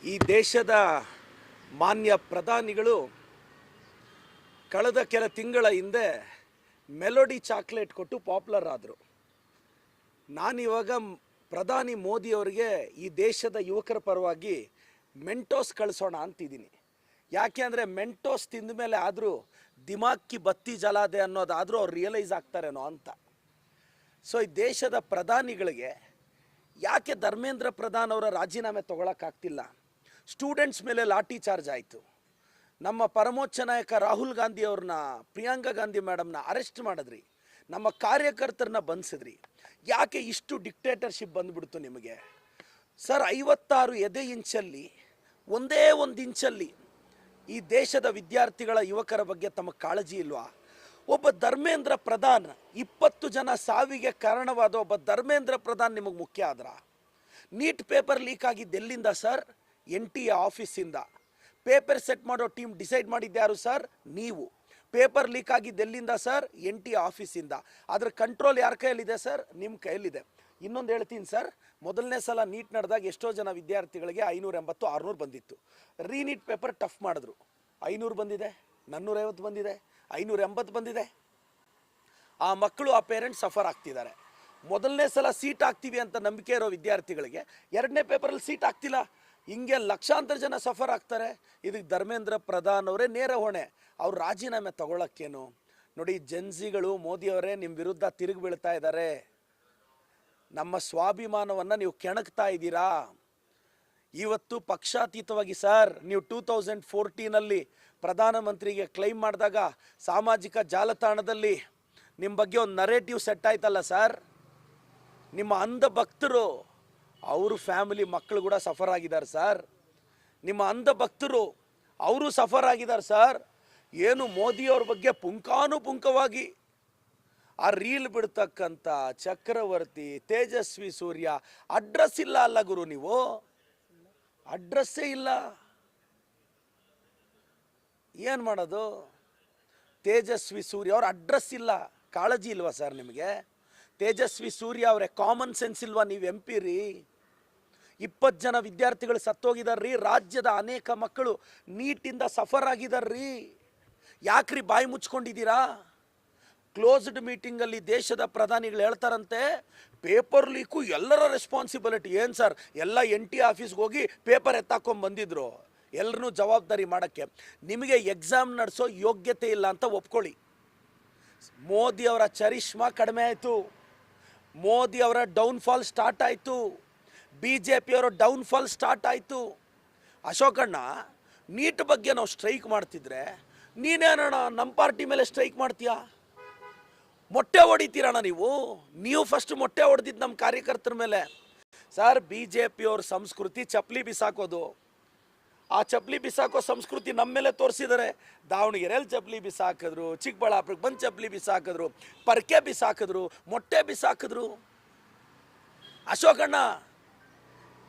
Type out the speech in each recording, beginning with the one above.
ಈ ದೇಶದ ಮಾನ್ಯ ಪ್ರಧಾನಿಗಳು ಕಳೆದ ಕೆಲ ತಿಂಗಳ ಹಿಂದೆ ಮೆಲೋಡಿ ಚಾಕ್ಲೇಟ್ ಕೊಟ್ಟು ಪಾಪ್ಯುಲರ್ ಆದರು. ನಾನಿವಾಗ ಪ್ರಧಾನಿ ಮೋದಿಯವರಿಗೆ ಈ ದೇಶದ ಯುವಕರ ಪರವಾಗಿ ಮೆಂಟೋಸ್ ಕಳಿಸೋಣ ಅಂತಿದ್ದೀನಿ. ಯಾಕೆ ಅಂದರೆ ಮೆಂಟೋಸ್ ತಿಂದ ಮೇಲೆ ಆದರೂ ದಿಮಾಕ್ಕಿ ಬತ್ತಿ ಜಲಾದೆ ಅನ್ನೋದಾದರೂ ಅವ್ರು ರಿಯಲೈಸ್ ಆಗ್ತಾರೇನೋ ಅಂತ. ಸೊ ಈ ದೇಶದ ಪ್ರಧಾನಿಗಳಿಗೆ ಯಾಕೆ ಧರ್ಮೇಂದ್ರ ಪ್ರಧಾನ್ ಅವರ ರಾಜೀನಾಮೆ ತೊಗೊಳಕ್ಕಾಗ್ತಿಲ್ಲ? ಸ್ಟೂಡೆಂಟ್ಸ್ ಮೇಲೆ ಲಾಠಿ ಚಾರ್ಜ್ ಆಯಿತು. ನಮ್ಮ ಪರಮೋಚ್ಚ ನಾಯಕ ರಾಹುಲ್ ಗಾಂಧಿ ಅವ್ರನ್ನ, ಪ್ರಿಯಾಂಕಾ ಗಾಂಧಿ ಮೇಡಮ್ನ ಅರೆಸ್ಟ್ ಮಾಡಿದ್ರಿ. ನಮ್ಮ ಕಾರ್ಯಕರ್ತರನ್ನ ಬಂಧಿಸಿದ್ರಿ. ಯಾಕೆ ಇಷ್ಟು ಡಿಕ್ಟೇಟರ್ಶಿಪ್ ಬಂದುಬಿಡ್ತು ನಿಮಗೆ? ಸರ್, 56 ಎದೆ ಇಂಚಲ್ಲಿ ಒಂದೇ ಒಂದು ಇಂಚಲ್ಲಿ ಈ ದೇಶದ ವಿದ್ಯಾರ್ಥಿಗಳ ಯುವಕರ ಬಗ್ಗೆ ತಮ್ಮ ಕಾಳಜಿ ಇಲ್ವಾ? ಒಬ್ಬ ಧರ್ಮೇಂದ್ರ ಪ್ರಧಾನ್, 20 ಜನ ಸಾವಿಗೆ ಕಾರಣವಾದ ಒಬ್ಬ ಧರ್ಮೇಂದ್ರ ಪ್ರಧಾನ್ ನಿಮಗೆ ಮುಖ್ಯ ಆದ್ರ? ನೀಟ್ ಪೇಪರ್ ಲೀಕ್ ಆಗಿದ್ದು ಎಲ್ಲಿಂದ ಸರ್? NTA ಆಫೀಸಿಂದ. ಪೇಪರ್ ಸೆಟ್ ಮಾಡೋ ಟೀಮ್ ಡಿಸೈಡ್ ಮಾಡಿದ್ಯಾರು ಸರ್? ನೀವು. ಪೇಪರ್ ಲೀಕ್ ಆಗಿದ್ದು ಎಲ್ಲಿಂದ ಸರ್? NTA ಆಫೀಸಿಂದ. ಅದರ ಕಂಟ್ರೋಲ್ ಯಾರ ಕೈಯಲ್ಲಿದೆ ಸರ್? ನಿಮ್ಮ ಕೈಯಲ್ಲಿದೆ. ಇನ್ನೊಂದು ಹೇಳ್ತೀನಿ ಸರ್, ಮೊದಲನೇ ಸಲ ನೀಟ್ ನಡೆದಾಗ ಎಷ್ಟೋ ಜನ ವಿದ್ಯಾರ್ಥಿಗಳಿಗೆ 580, 600 ಬಂದಿತ್ತು. ರೀನೀಟ್ ಪೇಪರ್ ಟಫ್ ಮಾಡಿದ್ರು. 500 ಬಂದಿದೆ, 450 ಬಂದಿದೆ, 580 ಬಂದಿದೆ. ಆ ಮಕ್ಕಳು, ಆ ಪೇರೆಂಟ್ಸ್ ಸಫರ್ ಆಗ್ತಿದ್ದಾರೆ. ಮೊದಲನೇ ಸಲ ಸೀಟ್ ಆಗ್ತೀವಿ ಅಂತ ನಂಬಿಕೆ ಇರೋ ವಿದ್ಯಾರ್ಥಿಗಳಿಗೆ ಎರಡನೇ ಪೇಪರಲ್ಲಿ ಸೀಟ್ ಆಗ್ತಿಲ್ಲ. ಹಿಂಗೆ ಲಕ್ಷಾಂತರ ಜನ ಸಫರ್ ಆಗ್ತಾರೆ. ಇದಕ್ಕೆ ಧರ್ಮೇಂದ್ರ ಪ್ರಧಾನ್ ಅವರೇ ನೇರ ಹೊಣೆ. ಅವ್ರು ರಾಜೀನಾಮೆ ತಗೊಳ್ಳೋಕ್ಕೇನು? ನೋಡಿ, ಜೆನ್ಸಿಗಳು ಮೋದಿಯವರೇ ನಿಮ್ಮ ವಿರುದ್ಧ ತಿರುಗಿ ಬೀಳ್ತಾ ಇದ್ದಾರೆ. ನಮ್ಮ ಸ್ವಾಭಿಮಾನವನ್ನು ನೀವು ಕೆಣಕ್ತಾ ಇದ್ದೀರಾ. ಇವತ್ತು ಪಕ್ಷಾತೀತವಾಗಿ ಸರ್, ನೀವು 2014ನಲ್ಲಿ ಪ್ರಧಾನಮಂತ್ರಿಗೆ ಕ್ಲೈಮ್ ಮಾಡಿದಾಗ ಸಾಮಾಜಿಕ ಜಾಲತಾಣದಲ್ಲಿ ನಿಮ್ಮ ಬಗ್ಗೆ ಒಂದು ನರೇಟಿವ್ ಸೆಟ್ ಆಯ್ತಲ್ಲ ಸರ್. ನಿಮ್ಮ ಅಂಧ ಭಕ್ತರು, ಅವರು ಫ್ಯಾಮಿಲಿ ಮಕ್ಕಳು ಕೂಡ ಸಫರ್ ಆಗಿದ್ದಾರೆ ಸರ್. ನಿಮ್ಮ ಅಂಧ ಭಕ್ತರು ಅವರು ಸಫರ್ ಆಗಿದ್ದಾರೆ ಸರ್. ಏನು ಮೋದಿಯವ್ರ ಬಗ್ಗೆ ಪುಂಖಾನುಪುಂಖವಾಗಿ ಆ ರೀಲ್ ಬಿಡ್ತಕ್ಕಂಥ ಚಕ್ರವರ್ತಿ, ತೇಜಸ್ವಿ ಸೂರ್ಯ, ಅಡ್ರೆಸ್ ಇಲ್ಲ ಅಲ್ಲ ಗುರು? ನೀವು ಅಡ್ರೆಸ್ಸೇ ಇಲ್ಲ. ಏನು ಮಾಡೋದು? ತೇಜಸ್ವಿ ಸೂರ್ಯ ಅವ್ರ ಅಡ್ರೆಸ್ ಇಲ್ಲ. ಕಾಳಜಿ ಇಲ್ವಾ ಸರ್ ನಿಮಗೆ? ತೇಜಸ್ವಿ ಸೂರ್ಯ ಅವರೇ, ಕಾಮನ್ ಸೆನ್ಸ್ ಇಲ್ವಾ? ನೀವು MP ರೀ. 20 ಜನ ವಿದ್ಯಾರ್ಥಿಗಳು ಸತ್ತೋಗಿದಾರ್ರೀ. ರಾಜ್ಯದ ಅನೇಕ ಮಕ್ಕಳು ನೀಟಿಂದ ಸಫರ್ ಆಗಿದಾರ್ರೀ. ಯಾಕ್ರಿ ಬಾಯಿ ಮುಚ್ಕೊಂಡಿದ್ದೀರಾ? ಕ್ಲೋಸ್ಡ್ ಮೀಟಿಂಗಲ್ಲಿ ದೇಶದ ಪ್ರಧಾನಿಗಳು ಹೇಳ್ತಾರಂತೆ, ಪೇಪರ್ ಲೀಕು ಎಲ್ಲರ ರೆಸ್ಪಾನ್ಸಿಬಿಲಿಟಿ. ಏನು ಸರ್, ಎಲ್ಲ NTA ಆಫೀಸ್ಗೆ ಹೋಗಿ ಪೇಪರ್ ಎತ್ತಾಕೊಂಡು ಬಂದಿದ್ರು, ಎಲ್ಲರನ್ನೂ ಜವಾಬ್ದಾರಿ ಮಾಡೋಕ್ಕೆ. ನಿಮಗೆ ಎಕ್ಸಾಮ್ ನಡೆಸೋ ಯೋಗ್ಯತೆ ಇಲ್ಲ ಅಂತ ಒಪ್ಕೊಳ್ಳಿ. ಮೋದಿ ಅವರ ಚರಿಷ್ಮಾ ಕಡಿಮೆ ಆಯಿತು. ಮೋದಿ ಅವರ ಡೌನ್ಫಾಲ್ ಸ್ಟಾರ್ಟ್ ಆಯಿತು. BJP ಅವರ ಡೌನ್ಫಾಲ್ ಸ್ಟಾರ್ಟ್ ಆಯಿತು. ಅಶೋಕಣ್ಣ, ನೀಟ್ ಬಗ್ಗೆ ನಾವು ಸ್ಟ್ರೈಕ್ ಮಾಡ್ತಿದ್ರೆ ನೀನೇನಣ್ಣ ನಮ್ಮ ಪಾರ್ಟಿ ಮೇಲೆ ಸ್ಟ್ರೈಕ್ ಮಾಡ್ತೀಯಾ? ಮೊಟ್ಟೆ ಹೊಡಿತೀರಣ್ಣ ನೀವು. ನೀವು ಫಸ್ಟ್ ಮೊಟ್ಟೆ ಹೊಡೆದಿದ್ದು ನಮ್ಮ ಕಾರ್ಯಕರ್ತರ ಮೇಲೆ. ಸರ್, BJP ಅವ್ರ ಸಂಸ್ಕೃತಿ ಚಪ್ಪಲಿ ಬಿಸಾಕೋದು. ಆ ಚಪ್ಪಲಿ ಬಿಸಾಕೋ ಸಂಸ್ಕೃತಿ ನಮ್ಮ ಮೇಲೆ ತೋರಿಸಿದ್ದಾರೆ. ದಾವಣಗೆರೆಯಲ್ಲಿ ಚಪ್ಪಲಿ ಬಿಸಾಕಿದ್ರು, ಚಿಕ್ಕಬಳ್ಳಾಪುರಕ್ಕೆ ಬಂದು ಚಪ್ಪಲಿ ಬಿಸಾಕಿದ್ರು, ಪರ್ಕೆ ಬಿಸಾಕಿದ್ರು, ಮೊಟ್ಟೆ ಬಿಸಾಕಿದ್ರು. ಅಶೋಕಣ್ಣ,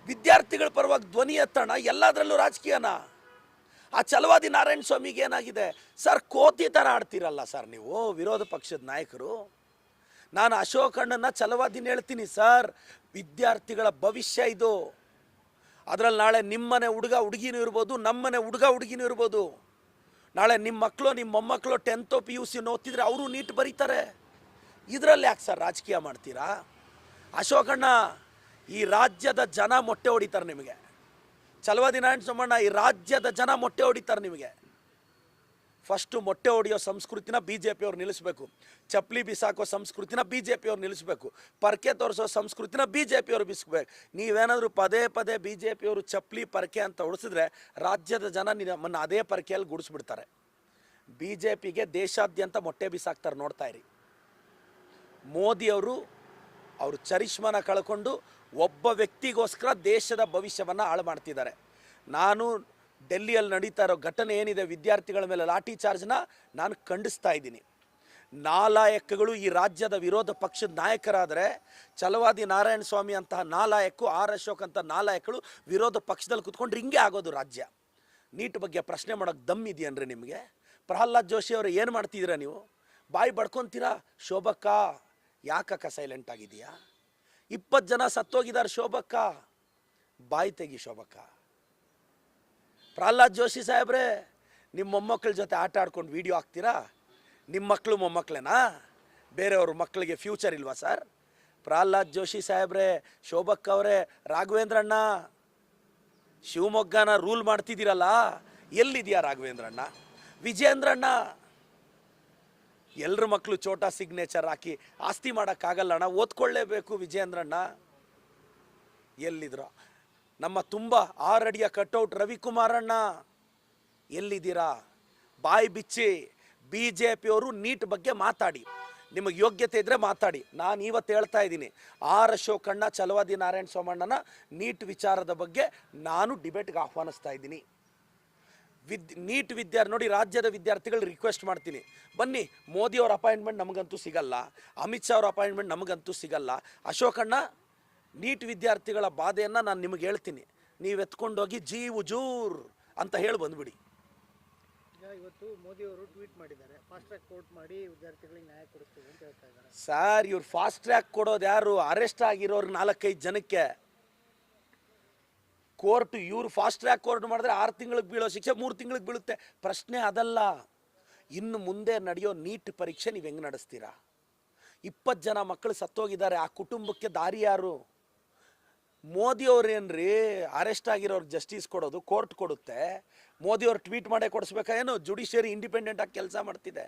ವಿದ್ಯಾರ್ಥಿಗಳ ಪರವಾಗಿ ಧ್ವನಿ ಎತ್ತೋಣ. ಎಲ್ಲದರಲ್ಲೂ ರಾಜಕೀಯನ. ಆ ಛಲವಾದಿ ನಾರಾಯಣ ಸ್ವಾಮಿಗೆ ಏನಾಗಿದೆ ಸರ್? ಕೋತಿ ಥರ ಆಡ್ತೀರಲ್ಲ ಸರ್ ನೀವು, ವಿರೋಧ ಪಕ್ಷದ ನಾಯಕರು. ನಾನು ಅಶೋಕಣ್ಣನ ಛಲವಾದಿನ ಹೇಳ್ತೀನಿ ಸರ್. ವಿದ್ಯಾರ್ಥಿಗಳ ಭವಿಷ್ಯ ಇದು. ಅದರಲ್ಲಿ ನಾಳೆ ನಿಮ್ಮನೆ ಹುಡುಗ ಹುಡುಗಿನೂ ಇರ್ಬೋದು, ನಮ್ಮನೆ ಹುಡುಗ ಹುಡುಗಿನೂ ಇರ್ಬೋದು. ನಾಳೆ ನಿಮ್ಮ ಮಕ್ಕಳು, ನಿಮ್ಮ ಮೊಮ್ಮಕ್ಕಳು 10th PUC ಓದ್ತಿದ್ರೆ ಅವರು ನೀಟ್ ಬರೀತಾರೆ. ಇದರಲ್ಲಿ ಯಾಕೆ ಸರ್ ರಾಜಕೀಯ ಮಾಡ್ತೀರಾ? ಅಶೋಕಣ್ಣ, ಈ ರಾಜ್ಯದ ಜನ ಮೊಟ್ಟೆ ಹೊಡಿತಾರೆ ನಿಮಗೆ. ಛಲವಾದಿ ನಾರಾಯಣ ಸೋಮಣ್ಣ, ಈ ರಾಜ್ಯದ ಜನ ಮೊಟ್ಟೆ ಹೊಡಿತಾರೆ ನಿಮಗೆ. ಫಸ್ಟು ಮೊಟ್ಟೆ ಹೊಡೆಯೋ ಸಂಸ್ಕೃತಿನ BJP ಅವ್ರು ನಿಲ್ಲಿಸಬೇಕು. ಚಪ್ಪಲಿ ಬಿಸಾಕೋ ಸಂಸ್ಕೃತಿನ BJP ಅವ್ರು ನಿಲ್ಲಿಸಬೇಕು. ಪರ್ಕೆ ತೋರಿಸೋ ಸಂಸ್ಕೃತಿನ BJP ಅವ್ರು ಬಿಸ್ಬೇಕು. ನೀವೇನಾದರೂ ಪದೇ ಪದೇ BJP ಅವರು ಚಪ್ಪಲಿ ಪರ್ಕೆ ಅಂತ ಉಳಿಸಿದ್ರೆ ರಾಜ್ಯದ ಜನ ನಮ್ಮನ್ನು ಅದೇ ಪರ್ಕೆಯಲ್ಲಿ ಗುಡಿಸ್ಬಿಡ್ತಾರೆ. BJPಗೆ ದೇಶಾದ್ಯಂತ ಮೊಟ್ಟೆ ಬಿಸಾಕ್ತಾರೆ, ನೋಡ್ತಾ ಇರಿ. ಮೋದಿಯವರು ಅವ್ರ ಚರಿಷ್ಮಾನ ಕಳ್ಕೊಂಡು ಒಬ್ಬ ವ್ಯಕ್ತಿಗೋಸ್ಕರ ದೇಶದ ಭವಿಷ್ಯವನ್ನು ಹಾಳು ಮಾಡ್ತಿದ್ದಾರೆ. ನಾನು ಡೆಲ್ಲಿಯಲ್ಲಿ ನಡೀತಾ ಇರೋ ಘಟನೆ ಏನಿದೆ, ವಿದ್ಯಾರ್ಥಿಗಳ ಮೇಲೆ ಲಾಠಿ ಚಾರ್ಜ್ನ ನಾನು ಖಂಡಿಸ್ತಾ ಇದ್ದೀನಿ. ನಾಲಾಯಕಗಳು ಈ ರಾಜ್ಯದ ವಿರೋಧ ಪಕ್ಷದ ನಾಯಕರಾದರೆ, ಛಲವಾದಿ ನಾರಾಯಣ ಸ್ವಾಮಿ ಅಂತಹ ನಾಲಾಯಕು, R ಅಶೋಕ್ ಅಂತ ನಾಲಾಯಕಗಳು ವಿರೋಧ ಪಕ್ಷದಲ್ಲಿ ಕೂತ್ಕೊಂಡ್ರೆ ಹಿಂಗೆ ಆಗೋದು ರಾಜ್ಯ. ನೀಟ್ ಬಗ್ಗೆ ಪ್ರಶ್ನೆ ಮಾಡೋಕ್ಕೆ ದಮ್ ಇದೆಯನ್ರಿ ನಿಮಗೆ? ಪ್ರಹ್ಲಾದ್ ಜೋಶಿ ಅವರು ಏನು ಮಾಡ್ತಿದ್ದೀರಾ ನೀವು? ಬಾಯಿ ಬಡ್ಕೊತೀರಾ? ಶೋಭಕ್ಕ, ಯಾಕಕ್ಕ ಸೈಲೆಂಟ್ ಆಗಿದೆಯಾ? 20 ಜನ ಸತ್ತೋಗಿದ್ದಾರೆ ಶೋಭಕ್ಕ. ಬಾಯಿ ತೆಗಿ ಶೋಭಕ್ಕ. ಪ್ರಹ್ಲಾದ್ ಜೋಶಿ ಸಾಹೇಬ್ರೆ, ನಿಮ್ಮ ಮೊಮ್ಮಕ್ಕಳ ಜೊತೆ ಆಟ ಆಡ್ಕೊಂಡು ವೀಡಿಯೋ ಹಾಕ್ತೀರಾ? ನಿಮ್ಮ ಮಕ್ಕಳು ಮೊಮ್ಮಕ್ಕಳೇನಾ? ಬೇರೆಯವ್ರ ಮಕ್ಕಳಿಗೆ ಫ್ಯೂಚರ್ ಇಲ್ವಾ ಸರ್? ಪ್ರಹ್ಲಾದ್ ಜೋಶಿ ಸಾಹೇಬ್ರೆ, ಶೋಭಕ್ ಅವರೇ, ರಾಘವೇಂದ್ರಣ್ಣ, ಶಿವಮೊಗ್ಗನ ರೂಲ್ ಮಾಡ್ತಿದ್ದೀರಲ್ಲ, ಎಲ್ಲಿದೆಯಾ ರಾಘವೇಂದ್ರಣ್ಣ? ವಿಜೇಂದ್ರಣ್ಣ, ಎಲ್ಲರ ಮಕ್ಕಳು ಚೋಟಾ ಸಿಗ್ನೇಚರ್ ಹಾಕಿ ಆಸ್ತಿ ಮಾಡೋಕ್ಕಾಗಲ್ಲ ಅಣ್ಣ, ಓದ್ಕೊಳ್ಳೇಬೇಕು ವಿಜೇಂದ್ರಣ್ಣ. ಎಲ್ಲಿದ್ರು? ನಮ್ಮ ತುಂಬ 6 ಅಡಿಯ ಕಟ್ಔಟ್ ರವಿಕುಮಾರಣ್ಣ, ಎಲ್ಲಿದ್ದೀರಾ? ಬಾಯಿ ಬಿಚ್ಚಿ BJPಯವರು ನೀಟ್ ಬಗ್ಗೆ ಮಾತಾಡಿ, ನಿಮಗೆ ಯೋಗ್ಯತೆ ಇದ್ದರೆ ಮಾತಾಡಿ. ನಾನು ಇವತ್ತು ಹೇಳ್ತಾ ಇದ್ದೀನಿ, ಆರ್ ಅಶೋಕಣ್ಣ, ಚಲವಾದಿ ನಾರಾಯಣ ಸೋಮಣ್ಣನ ನೀಟ್ ವಿಚಾರದ ಬಗ್ಗೆ ನಾನು ಡಿಬೇಟ್ಗೆ ಆಹ್ವಾನಿಸ್ತಾ ಇದ್ದೀನಿ. ನೀಟ್ ವಿದ್ಯಾರ್ಥಿ ನೋಡಿ, ರಾಜ್ಯದ ವಿದ್ಯಾರ್ಥಿಗಳು ರಿಕ್ವೆಸ್ಟ್ ಮಾಡ್ತೀನಿ, ಬನ್ನಿ, ಮೋದಿಯವ್ರ ಅಪಾಯಿಂಟ್ಮೆಂಟ್ ನಮಗಂತೂ ಸಿಗಲ್ಲ, ಅಮಿತ್ ಶಾ ಅವ್ರ ಅಪಾಯಿಂಟ್ಮೆಂಟ್ ನಮಗಂತೂ ಸಿಗಲ್ಲ. ಅಶೋಕಣ್ಣ, ನೀಟ್ ವಿದ್ಯಾರ್ಥಿಗಳ ಬಾಧೆಯನ್ನು ನಾನು ನಿಮಗೆ ಹೇಳ್ತೀನಿ, ನೀವು ಎತ್ಕೊಂಡೋಗಿ ಜೀ ಉಜೂರ್ ಅಂತ ಹೇಳಿ ಬಂದುಬಿಡಿ. ಇವತ್ತು ಮೋದಿ ಅವರು ಟ್ವೀಟ್ ಮಾಡಿದ್ದಾರೆ, ಫಾಸ್ಟ್ ಟ್ರ್ಯಾಕ್ ಕೋರ್ಟ್ ಮಾಡಿ ವಿದ್ಯಾರ್ಥಿಗಳಿಗೆ ನ್ಯಾಯ ಕೊಡಿಸ್ತೀವಿ ಅಂತ ಹೇಳ್ತಾ ಇದ್ದಾರೆ. ಸರ್, ಇವ್ರು ಫಾಸ್ಟ್ ಟ್ರ್ಯಾಕ್ ಕೊಡೋದು ಯಾರು? ಅರೆಸ್ಟ್ ಆಗಿರೋರು 4-5 ಜನಕ್ಕೆ ಕೋರ್ಟ್. ಇವ್ರು ಫಾಸ್ಟ್ ಟ್ರ್ಯಾಕ್ ಕೋರ್ಟ್ ಮಾಡಿದ್ರೆ 6 ತಿಂಗಳಿಗೆ ಬೀಳೋ ಶಿಕ್ಷೆ 3 ತಿಂಗಳಿಗೆ ಬೀಳುತ್ತೆ. ಪ್ರಶ್ನೆ ಅದಲ್ಲ. ಇನ್ನು ಮುಂದೆ ನಡೆಯೋ ನೀಟ್ ಪರೀಕ್ಷೆ ನೀವು ಹೆಂಗೆ ನಡೆಸ್ತೀರಾ? 20 ಜನ ಮಕ್ಕಳು ಸತ್ತೋಗಿದ್ದಾರೆ, ಆ ಕುಟುಂಬಕ್ಕೆ ದಾರಿ ಯಾರು? ಮೋದಿಯವ್ರೇನ್ರಿ ಅರೆಸ್ಟ್ ಆಗಿರೋರ್ಗೆ ಜಸ್ಟಿಸ್ ಕೊಡೋದು? ಕೋರ್ಟ್ ಕೊಡುತ್ತೆ. ಮೋದಿಯವ್ರು ಟ್ವೀಟ್ ಮಾಡೇ ಕೊಡಿಸ್ಬೇಕಾ ಏನು? ಜುಡಿಷಿಯರಿ ಇಂಡಿಪೆಂಡೆಂಟಾಗಿ ಕೆಲಸ ಮಾಡ್ತಿದೆ.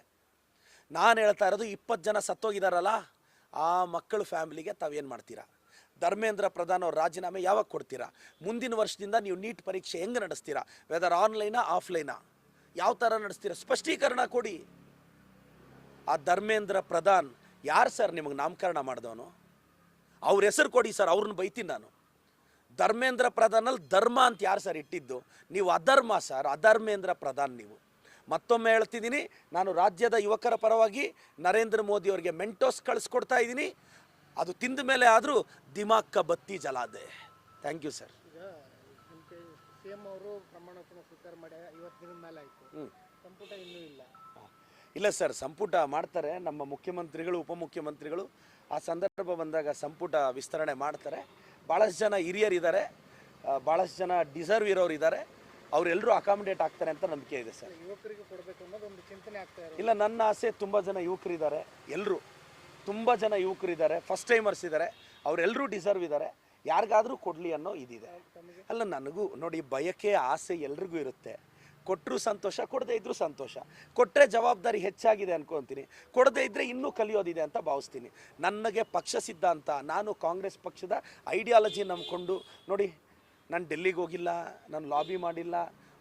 ನಾನು ಹೇಳ್ತಾ ಇರೋದು, 20 ಜನ ಸತ್ತೋಗಿದಾರಲ್ಲ, ಆ ಮಕ್ಕಳು ಫ್ಯಾಮಿಲಿಗೆ ತಾವೇನು ಮಾಡ್ತೀರಾ? ಧರ್ಮೇಂದ್ರ ಪ್ರಧಾನ್ ಅವ್ರ ರಾಜೀನಾಮೆ ಯಾವಾಗ ಕೊಡ್ತೀರಾ? ಮುಂದಿನ ವರ್ಷದಿಂದ ನೀವು ನೀಟ್ ಪರೀಕ್ಷೆ ಹೆಂಗೆ ನಡೆಸ್ತೀರಾ? ವೆದರ್ ಆನ್ಲೈನಾ ಆಫ್ಲೈನಾ, ಯಾವ ಥರ ನಡೆಸ್ತೀರಾ? ಸ್ಪಷ್ಟೀಕರಣ ಕೊಡಿ. ಆ ಧರ್ಮೇಂದ್ರ ಪ್ರಧಾನ್ ಯಾರು ಸರ್ ನಿಮಗೆ ನಾಮಕರಣ ಮಾಡಿದವನು? ಅವ್ರ ಹೆಸರು ಕೊಡಿ ಸರ್, ಅವ್ರನ್ನ ಬೈತೀನಿ ನಾನು. ಧರ್ಮೇಂದ್ರ ಪ್ರಧಾನಲ್ಲಿ ಧರ್ಮ ಅಂತ ಯಾರು ಸರ್ ಇಟ್ಟಿದ್ದು? ನೀವು ಅಧರ್ಮ ಸರ್, ಅಧರ್ಮೇಂದ್ರ ಪ್ರಧಾನ್ ನೀವು. ಮತ್ತೊಮ್ಮೆ ಹೇಳ್ತಿದ್ದೀನಿ, ನಾನು ರಾಜ್ಯದ ಯುವಕರ ಪರವಾಗಿ ನರೇಂದ್ರ ಮೋದಿ ಅವರಿಗೆ ಮೆಂಟೋಸ್ ಕಳಿಸ್ಕೊಡ್ತಾ ಇದ್ದೀನಿ. ಅದು ತಿಂದ ಮೇಲೆ ಆದರೂ ದಿಮಾಕ್ಕ ಬತ್ತಿ ಜಲಾದೆ. Thank you sir. ಈಗ CM ಅವರು ಪ್ರಮಾಣ ವಚನ ಸ್ವೀಕಾರ ಮಾಡಿ 50 ದಿನದ ಮೇಲೆ ಆಯಿತು, ಸಂಪುಟ ಇನ್ನೂ ಇಲ್ಲ. ಇಲ್ಲ ಸರ್, ಸಂಪುಟ ಮಾಡ್ತಾರೆ. ನಮ್ಮ ಮುಖ್ಯಮಂತ್ರಿಗಳು, ಉಪಮುಖ್ಯಮಂತ್ರಿಗಳು ಆ ಸಂದರ್ಭ ಬಂದಾಗ ಸಂಪುಟ ವಿಸ್ತರಣೆ ಮಾಡ್ತಾರೆ. ಭಾಳಷ್ಟು ಜನ ಹಿರಿಯರಿದ್ದಾರೆ, ಭಾಳಷ್ಟು ಜನ ಡಿಸರ್ವ್ ಇರೋರು ಇದ್ದಾರೆ, ಅವರೆಲ್ಲರೂ ಅಕಾಮಿಡೇಟ್ ಆಗ್ತಾರೆ ಅಂತ ನಂಬಿಕೆ ಇದೆ ಸರ್. ಯುವಕರಿಗೆ ಕೊಡಬೇಕು ಅನ್ನೋದು ಒಂದು ಚಿಂತನೆ ಆಗ್ತಾ ಇದೆ. ಇಲ್ಲ, ನನ್ನ ಆಸೆ, ತುಂಬ ಜನ ಯುವಕರಿದ್ದಾರೆ, ಎಲ್ಲರೂ ತುಂಬ ಜನ ಯುವಕರಿದ್ದಾರೆ, ಫಸ್ಟ್ ಟೈಮರ್ಸ್ ಇದ್ದಾರೆ, ಅವರೆಲ್ಲರೂ ಡಿಸರ್ವ್ ಇದ್ದಾರೆ, ಯಾರಿಗಾದರೂ ಕೊಡಲಿ ಅನ್ನೋ ಇದಿದೆ. ಅಲ್ಲ, ನನಗೂ ನೋಡಿ, ಬಯಕೆ ಆಸೆ ಎಲ್ರಿಗೂ ಇರುತ್ತೆ. ಕೊಟ್ಟರು ಸಂತೋಷ, ಕೊಡದೇ ಇದ್ದರೂ ಸಂತೋಷ. ಕೊಟ್ಟರೆ ಜವಾಬ್ದಾರಿ ಹೆಚ್ಚಾಗಿದೆ ಅನ್ಕೊತೀನಿ, ಕೊಡದೇ ಇದ್ದರೆ ಇನ್ನೂ ಕಲಿಯೋದಿದೆ ಅಂತ ಭಾವಿಸ್ತೀನಿ. ನನಗೆ ಪಕ್ಷ ಸಿದ್ಧಾಂತ, ನಾನು ಕಾಂಗ್ರೆಸ್ ಪಕ್ಷದ ಐಡಿಯಾಲಜಿ ನಂಬ್ಕೊಂಡು ನೋಡಿ, ನಾನು ಡೆಲ್ಲಿಗೆ ಹೋಗಿಲ್ಲ, ನಾನು ಲಾಬಿ ಮಾಡಿಲ್ಲ.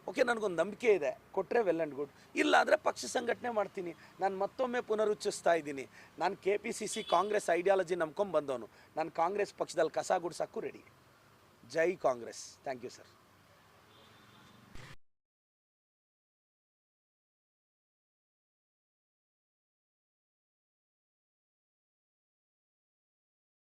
ಓಕೆ, ನನಗೊಂದು ನಂಬಿಕೆ ಇದೆ, ಕೊಟ್ಟರೆ ವೆಲ್ ಆ್ಯಂಡ್ ಗುಡ್. ಇಲ್ಲ ಅಂದರೆ ಪಕ್ಷ ಸಂಘಟನೆ ಮಾಡ್ತೀನಿ. ನಾನು ಮತ್ತೊಮ್ಮೆ ಪುನರುಚ್ಚರಿಸ್ತಾ ಇದ್ದೀನಿ, ನಾನು KPCC ಕಾಂಗ್ರೆಸ್ ಐಡಿಯಾಲಜಿ ನಂಬ್ಕೊಂಡು ಬಂದವನು. ನಾನು ಕಾಂಗ್ರೆಸ್ ಪಕ್ಷದಲ್ಲಿ ಕಸ ಗುಡ್ಸೋಕ್ಕೂ ರೆಡಿ. ಜೈ ಕಾಂಗ್ರೆಸ್. Thank you sir.